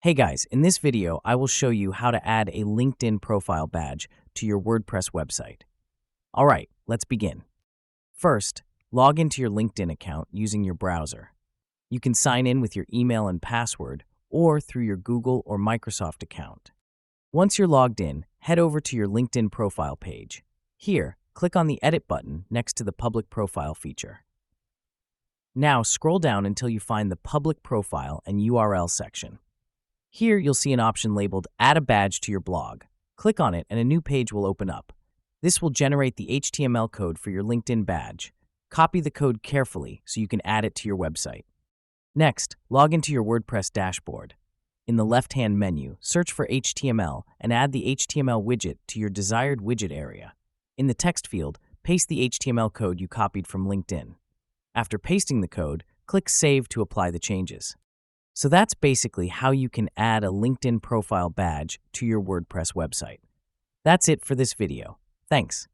Hey guys, in this video, I will show you how to add a LinkedIn profile badge to your WordPress website. All right, let's begin. First, log into your LinkedIn account using your browser. You can sign in with your email and password or through your Google or Microsoft account. Once you're logged in, head over to your LinkedIn profile page. Here, click on the Edit button next to the Public Profile feature. Now, scroll down until you find the Public Profile and URL section. Here, you'll see an option labeled Add a Badge to your blog. Click on it and a new page will open up. This will generate the HTML code for your LinkedIn badge. Copy the code carefully so you can add it to your website. Next, log into your WordPress dashboard. In the left-hand menu, search for HTML and add the HTML widget to your desired widget area. In the text field, paste the HTML code you copied from LinkedIn. After pasting the code, click Save to apply the changes. So that's basically how you can add a LinkedIn profile badge to your WordPress website. That's it for this video. Thanks.